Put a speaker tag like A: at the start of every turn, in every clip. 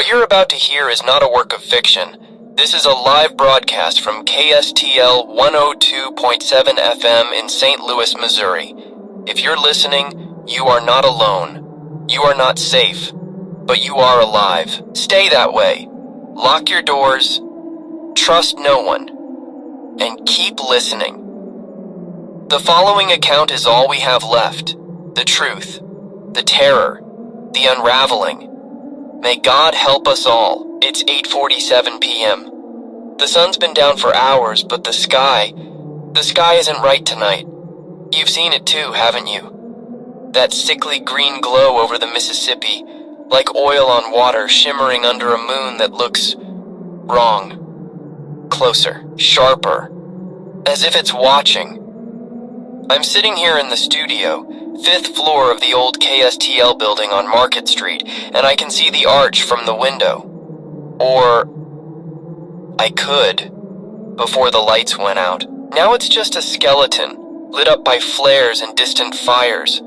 A: What you're about to hear is not a work of fiction. This is a live broadcast from KSTL 102.7 FM in St. Louis, Missouri. If you're listening, you are not alone. You are not safe, but you are alive. Stay that way. Lock your doors, trust no one, and keep listening. The following account is all we have left. The truth, the terror, the unraveling. May God help us all. It's 8:47 p.m. The sun's been down for hours, but the sky isn't right tonight. You've seen it too, haven't you? That sickly green glow over the Mississippi, like oil on water shimmering under a moon that looks wrong. Closer, sharper, as if it's watching. I'm sitting here in the studio, 5th floor of the old KSTL building on Market Street, and I can see the arch from the window. Or I could, before the lights went out. Now it's just a skeleton, lit up by flares and distant fires.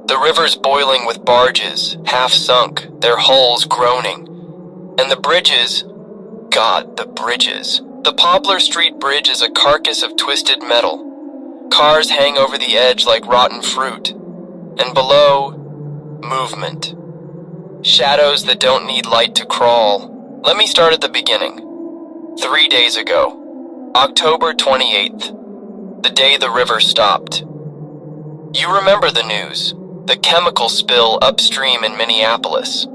A: The river's boiling with barges, half sunk, their hulls groaning. And the bridges, God, the bridges. The Poplar Street Bridge is a carcass of twisted metal. Cars hang over the edge like rotten fruit. And below, movement. Shadows that don't need light to crawl. Let me start at the beginning. 3 days ago, October 28th, the day the river stopped. You remember the news, the chemical spill upstream in Minneapolis.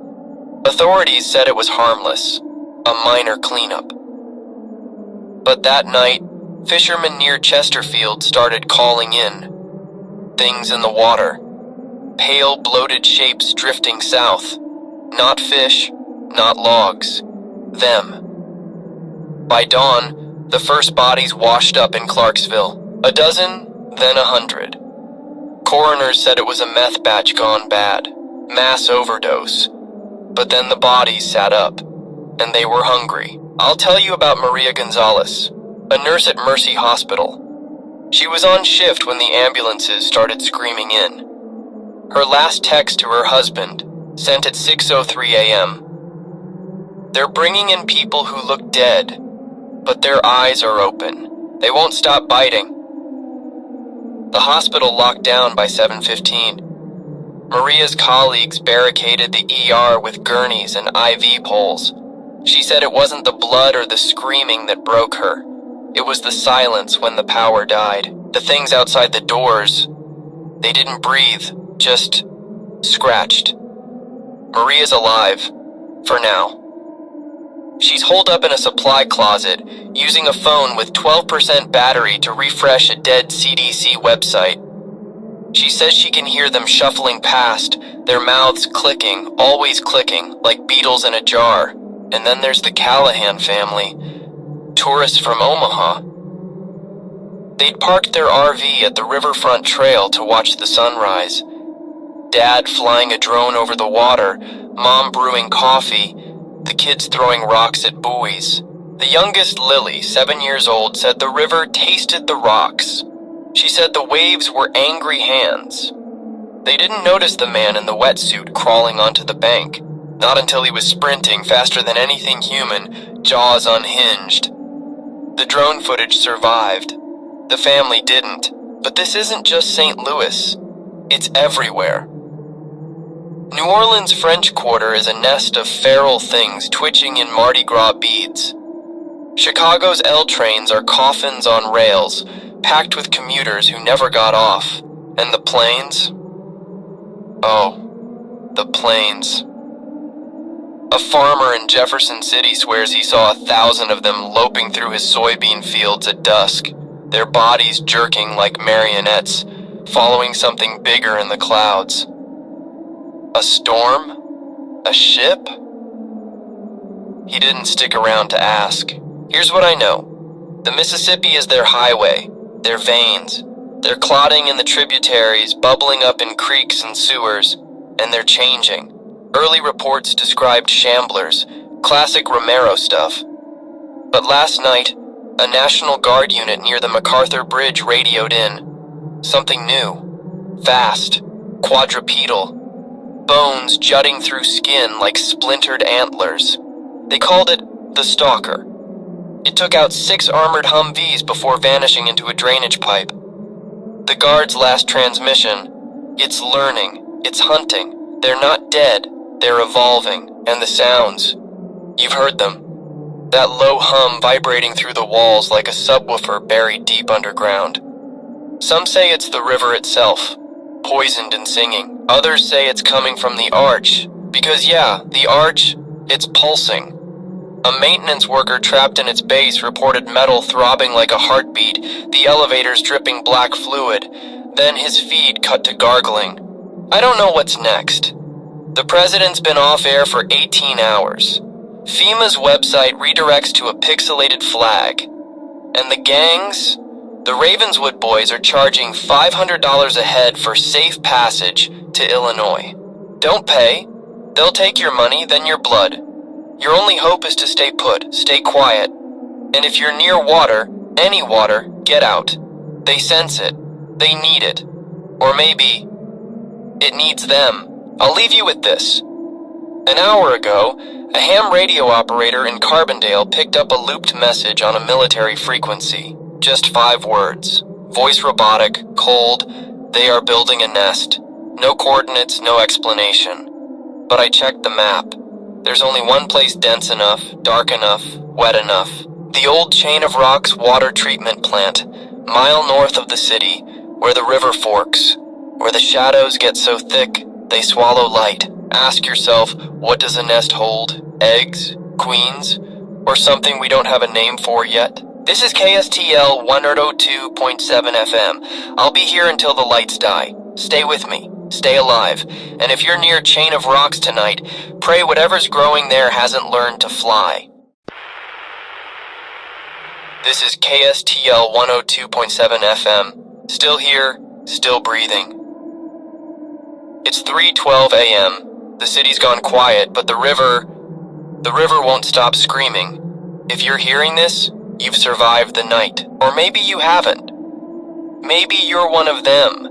A: Authorities said it was harmless, a minor cleanup. But that night, fishermen near Chesterfield started calling in. Things in the water. Pale, bloated shapes drifting south. Not fish, not logs. Them. By dawn, the first bodies washed up in Clarksville. A dozen, then 100. Coroners said it was a meth batch gone bad. Mass overdose. But then the bodies sat up, and they were hungry. I'll tell you about Maria Gonzalez, a nurse at Mercy Hospital. She was on shift when the ambulances started screaming in. Her last text to her husband, sent at 6:03 a.m. They're bringing in people who look dead, but their eyes are open. They won't stop biting. The hospital locked down by 7:15. Maria's colleagues barricaded the ER with gurneys and IV poles. She said it wasn't the blood or the screaming that broke her. It was the silence when the power died. The things outside the doors, they didn't breathe, just scratched. Maria's alive, for now. She's holed up in a supply closet, using a phone with 12% battery to refresh a dead CDC website. She says she can hear them shuffling past, their mouths clicking, always clicking, like beetles in a jar. And then there's the Callahan family, tourists from Omaha. They'd parked their RV at the riverfront trail to watch the sunrise. Dad flying a drone over the water, Mom brewing coffee, the kids throwing rocks at buoys. The youngest, Lily, 7 years old, said the river tasted the rocks. She said the waves were angry hands. They didn't notice the man in the wetsuit crawling onto the bank, not until he was sprinting faster than anything human, jaws unhinged. The drone footage survived. The family didn't. But this isn't just St. Louis. It's everywhere. New Orleans' French Quarter is a nest of feral things twitching in Mardi Gras beads. Chicago's L trains are coffins on rails, packed with commuters who never got off. And the planes? Oh, the planes. A farmer in Jefferson City swears he saw 1,000 of them loping through his soybean fields at dusk, their bodies jerking like marionettes, following something bigger in the clouds. A storm? A ship? He didn't stick around to ask. Here's what I know. The Mississippi is their highway, their veins. They're clotting in the tributaries, bubbling up in creeks and sewers, and they're changing. Early reports described shamblers, classic Romero stuff. But last night, a National Guard unit near the MacArthur Bridge radioed in. Something new. Fast. Quadrupedal. Bones jutting through skin like splintered antlers. They called it the Stalker. It took out 6 armored Humvees before vanishing into a drainage pipe. The guard's last transmission: "It's learning, it's hunting. They're not dead, they're evolving." And the sounds, you've heard them. That low hum vibrating through the walls like a subwoofer buried deep underground. Some say it's the river itself, poisoned and singing. Others say it's coming from the arch, because yeah, the arch, it's pulsing. A maintenance worker trapped in its base reported metal throbbing like a heartbeat, the elevators dripping black fluid, then his feed cut to gargling. I don't know what's next. The president's been off air for 18 hours. FEMA's website redirects to a pixelated flag. And the gangs? The Ravenswood boys are charging $500 a head for safe passage to Illinois. Don't pay. They'll take your money, then your blood. Your only hope is to stay put, stay quiet. And if you're near water, any water, get out. They sense it. They need it. Or maybe it needs them. I'll leave you with this. An hour ago, a ham radio operator in Carbondale picked up a looped message on a military frequency. Just 5 words. Voice robotic, cold, they are building a nest. No coordinates, no explanation. But I checked the map. There's only one place dense enough, dark enough, wet enough. The old Chain of Rocks water treatment plant, mile north of the city, where the river forks, where the shadows get so thick, they swallow light. Ask yourself, what does a nest hold? Eggs? Queens? Or something we don't have a name for yet? This is KSTL 102.7 FM. I'll be here until the lights die. Stay with me. Stay alive. And if you're near Chain of Rocks tonight, pray whatever's growing there hasn't learned to fly. This is KSTL 102.7 FM. Still here, still breathing. It's 3:12 a.m. The city's gone quiet, but the river won't stop screaming. If you're hearing this, you've survived the night. Or maybe you haven't. Maybe you're one of them,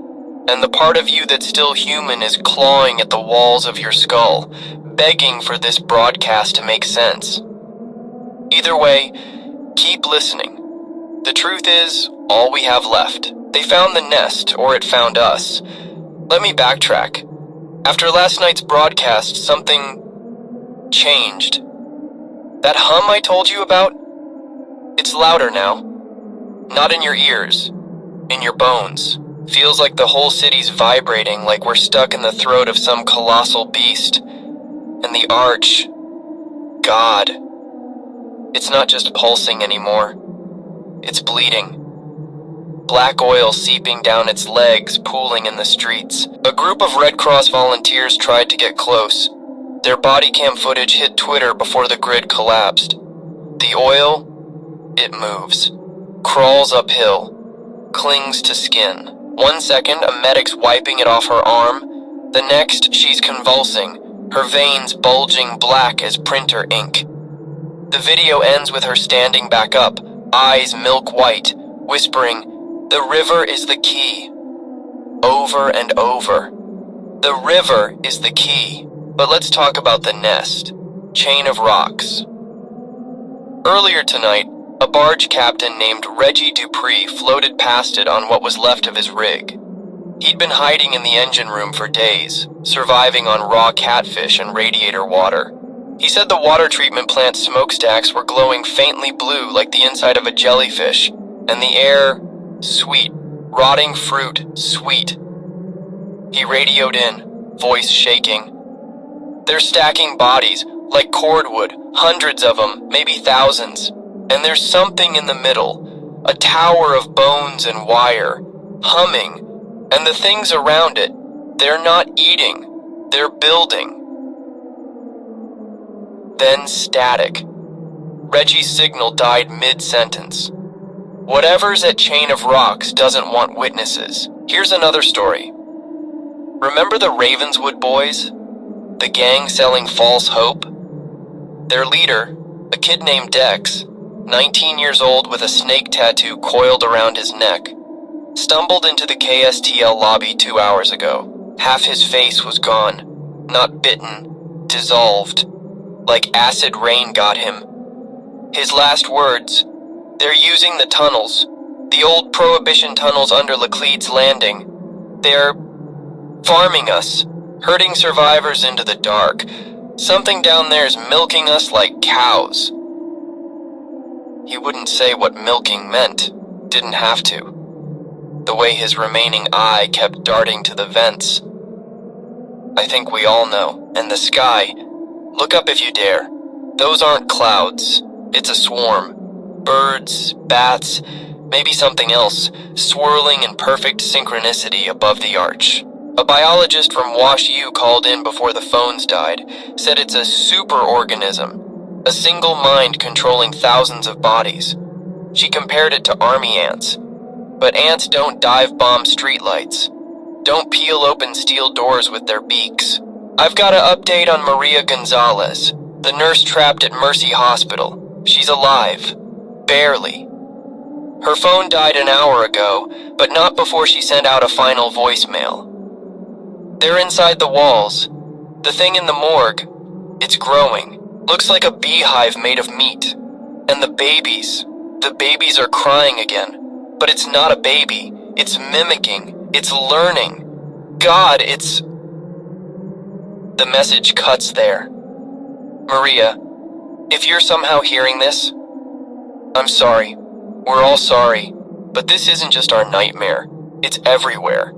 A: and the part of you that's still human is clawing at the walls of your skull, begging for this broadcast to make sense. Either way, keep listening. The truth is, all we have left. They found the nest, or it found us. Let me backtrack. After last night's broadcast, something changed. That hum I told you about? It's louder now. Not in your ears, in your bones. Feels like the whole city's vibrating, like we're stuck in the throat of some colossal beast. And the arch, God, it's not just pulsing anymore. It's bleeding. Black oil seeping down its legs, pooling in the streets. A group of Red Cross volunteers tried to get close. Their body cam footage hit Twitter before the grid collapsed. The oil, it moves. Crawls uphill. Clings to skin. 1 second, a medic's wiping it off her arm. The next, she's convulsing, her veins bulging black as printer ink. The video ends with her standing back up, eyes milk white, whispering, "The river is the key." Over and over. The river is the key. But let's talk about the nest. Chain of Rocks. Earlier tonight, a barge captain named Reggie Dupree floated past it on what was left of his rig. He'd been hiding in the engine room for days, surviving on raw catfish and radiator water. He said the water treatment plant smokestacks were glowing faintly blue like the inside of a jellyfish, and the air, sweet, rotting fruit, sweet. He radioed in, voice shaking. They're stacking bodies, like cordwood, hundreds of them, maybe thousands. And there's something in the middle, a tower of bones and wire, humming, and the things around it, they're not eating, they're building. Then static. Reggie's signal died mid-sentence. Whatever's at Chain of Rocks doesn't want witnesses. Here's another story. Remember the Ravenswood boys? The gang selling false hope? Their leader, a kid named Dex, 19 years old with a snake tattoo coiled around his neck, stumbled into the KSTL lobby 2 hours ago. Half his face was gone, not bitten, dissolved. like acid rain got him. His last words, "They're using the tunnels, the old Prohibition tunnels under Laclede's Landing. They're farming us, herding survivors into the dark. Something down there's milking us like cows." He wouldn't say what milking meant, didn't have to. The way his remaining eye kept darting to the vents. I think we all know. And the sky, look up if you dare. Those aren't clouds, it's a swarm. Birds, bats, maybe something else, swirling in perfect synchronicity above the arch. A biologist from Wash U called in before the phones died, said it's a superorganism, a single mind controlling thousands of bodies. She compared it to army ants. But ants don't dive bomb streetlights, don't peel open steel doors with their beaks. I've got an update on Maria Gonzalez, the nurse trapped at Mercy Hospital. She's alive. Barely. Her phone died an hour ago, but not before she sent out a final voicemail. They're inside the walls. The thing in the morgue, it's growing. Looks like a beehive made of meat. And the babies are crying again. But it's not a baby. It's mimicking. It's learning. God, it's... The message cuts there. Maria, if you're somehow hearing this, I'm sorry. We're all sorry. But this isn't just our nightmare. It's everywhere.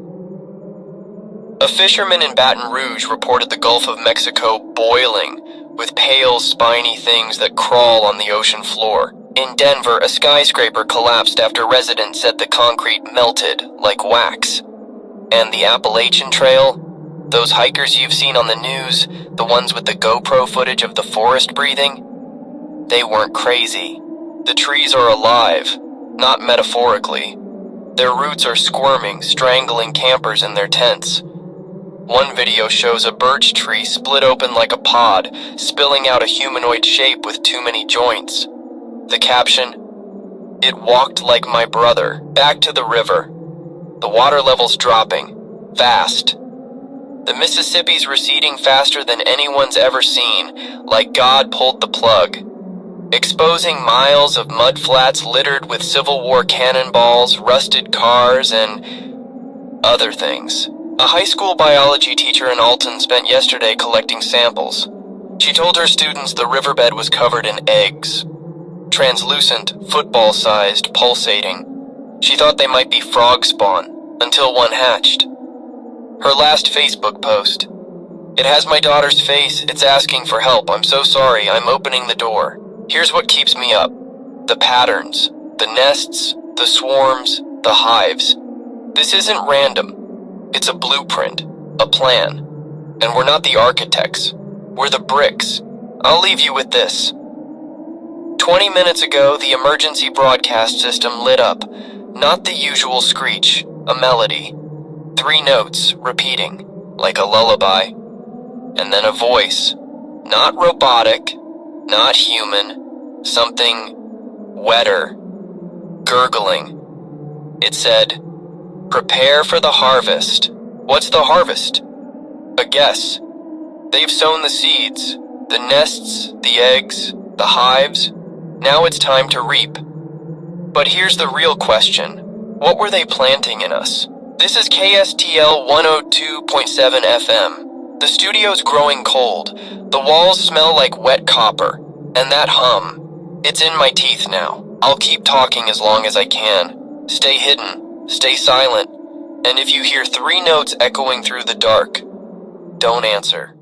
A: A fisherman in Baton Rouge reported the Gulf of Mexico boiling, with pale, spiny things that crawl on the ocean floor. In Denver, a skyscraper collapsed after residents said the concrete melted like wax. And the Appalachian Trail, those hikers you've seen on the news, the ones with the GoPro footage of the forest breathing, they weren't crazy. The trees are alive, not metaphorically. Their roots are squirming, strangling campers in their tents. One video shows a birch tree split open like a pod, spilling out a humanoid shape with too many joints. The caption, "It walked like my brother, back to the river. The water level's dropping, fast. The Mississippi's receding faster than anyone's ever seen, like God pulled the plug. Exposing miles of mudflats littered with Civil War cannonballs, rusted cars, and other things." A high school biology teacher in Alton spent yesterday collecting samples. She told her students the riverbed was covered in eggs. Translucent, football-sized, pulsating. She thought they might be frog spawn, until one hatched. Her last Facebook post. "It has my daughter's face, it's asking for help, I'm so sorry, I'm opening the door. Here's what keeps me up. The patterns, the nests, the swarms, the hives. This isn't random. It's a blueprint, a plan. And we're not the architects. We're the bricks. I'll leave you with this. 20 minutes ago, the emergency broadcast system lit up. Not the usual screech, a melody. 3 notes, repeating, like a lullaby. And then a voice. Not robotic, not human. Something wetter, gurgling. It said, "Prepare for the harvest." What's the harvest? A guess. They've sown the seeds, the nests, the eggs, the hives. Now it's time to reap. But here's the real question. What were they planting in us? This is KSTL 102.7 FM. The studio's growing cold. The walls smell like wet copper. And that hum, it's in my teeth now. I'll keep talking as long as I can. Stay hidden, stay silent. And if you hear 3 notes echoing through the dark, don't answer.